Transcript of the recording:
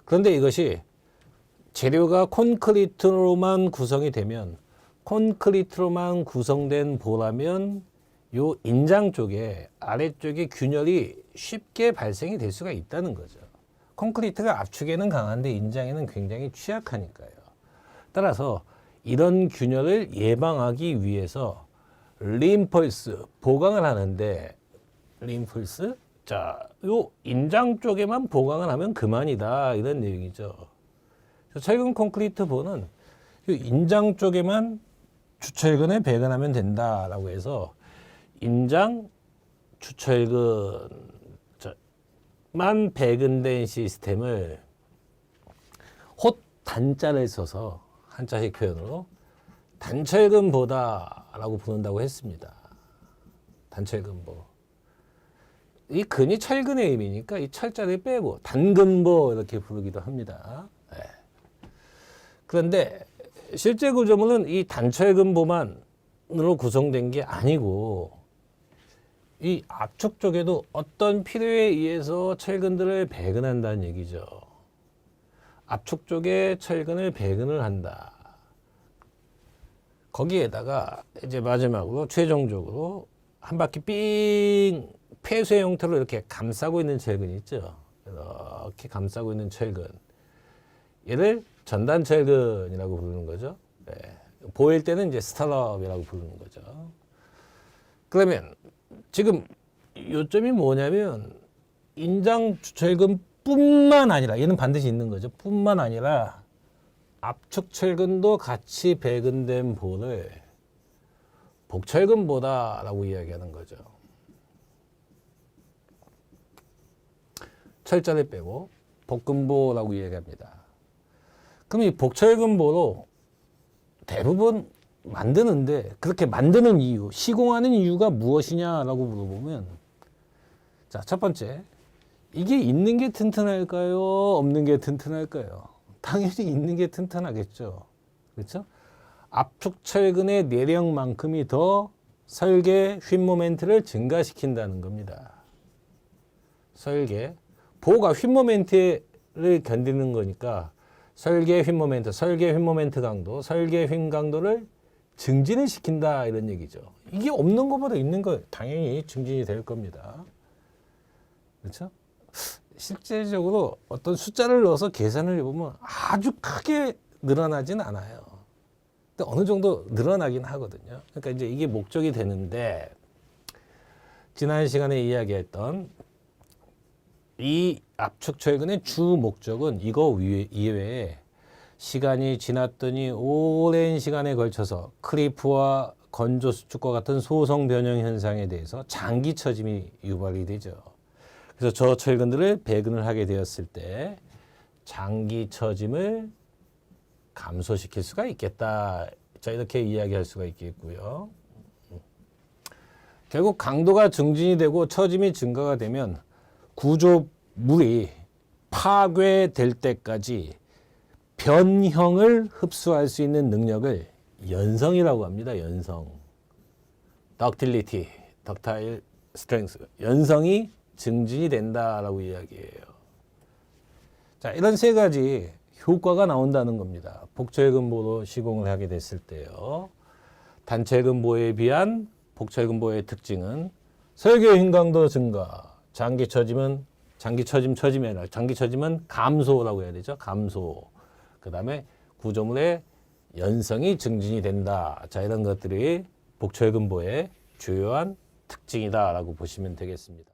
그런데 이것이 재료가 콘크리트로만 구성이 되면, 콘크리트로만 구성된 보라면 요 인장 쪽에, 아래쪽에 균열이 쉽게 발생이 될 수가 있다는 거죠. 콘크리트가 압축에는 강한데 인장에는 굉장히 취약하니까요. 따라서 이런 균열을 예방하기 위해서 린펄스 보강을 하는데, 린펄스, 자, 요 인장 쪽에만 보강을 하면 그만이다, 이런 내용이죠. 철근 콘크리트 보는 요 인장 쪽에만 주철근을 배근하면 된다라고 해서 인장 주철근만 배근된 시스템을 홑 단자를 써서 한자식 표현으로 단철근보다라고 부른다고 했습니다. 단철근보. 이 근이 철근의 의미니까 이 철자를 빼고 단근보 이렇게 부르기도 합니다. 네. 그런데 실제 구조물은 이 단철근보만으로 구성된 게 아니고, 이 압축 쪽에도 어떤 필요에 의해서 철근들을 배근한다는 얘기죠. 압축 쪽에 철근을 배근을 한다. 거기에다가 이제 마지막으로 최종적으로 한 바퀴 삥 폐쇄 형태로 이렇게 감싸고 있는 철근 있죠. 이렇게 감싸고 있는 철근. 얘를 전단 철근이라고 부르는 거죠. 네. 보일 때는 이제 스타럽이라고 부르는 거죠. 그러면 지금 요점이 뭐냐면 인장 주철근 뿐만 아니라, 얘는 반드시 있는 거죠. 뿐만 아니라 압축 철근도 같이 배근된 볼을 복철근보다라고 이야기하는 거죠. 철자를 빼고 복근보라고 이야기합니다. 그럼 이 복철근보로 대부분 만드는데, 그렇게 만드는 이유, 시공하는 이유가 무엇이냐라고 물어보면, 자, 첫 번째, 이게 있는 게 튼튼할까요? 없는 게 튼튼할까요? 당연히 있는 게 튼튼하겠죠. 그렇죠? 압축 철근의 내력만큼이 더 설계 휜 모멘트를 증가시킨다는 겁니다. 설계, 보호가 휜 모멘트를 견디는 거니까 설계 휜 모멘트, 설계 휜 모멘트 강도, 설계 휜 강도를 증진을 시킨다, 이런 얘기죠. 이게 없는 것보다 있는 거 당연히 증진이 될 겁니다. 그렇죠? 실제적으로 어떤 숫자를 넣어서 계산을 해보면 아주 크게 늘어나진 않아요. 근데 어느 정도 늘어나긴 하거든요. 그러니까 이제 이게 목적이 되는데, 지난 시간에 이야기했던 이 압축 철근의 주 목적은 이거 이외에 시간이 지났더니 오랜 시간에 걸쳐서 크리프와 건조 수축과 같은 소성 변형 현상에 대해서 장기 처짐이 유발이 되죠. 그래서 저 철근들을 배근을 하게 되었을 때 장기 처짐을 감소시킬 수가 있겠다. 자, 이렇게 이야기할 수가 있겠고요. 결국 강도가 증진이 되고 처짐이 증가가 되면 구조물이 파괴될 때까지 변형을 흡수할 수 있는 능력을 연성이라고 합니다. 연성. 덕틸리티, 덕타일 스트렝스. 연성이 증진이 된다라고 이야기해요. 자, 이런 세 가지 효과가 나온다는 겁니다. 복철근보로 시공을 하게 됐을 때요. 단철근보에 비한 복철근보의 특징은 설계 휜 강도 증가, 장기 처짐이 아니라 장기 처짐은 감소라고 해야 되죠. 감소. 그 다음에 구조물의 연성이 증진이 된다. 자, 이런 것들이 복철근보의 주요한 특징이다라고 보시면 되겠습니다.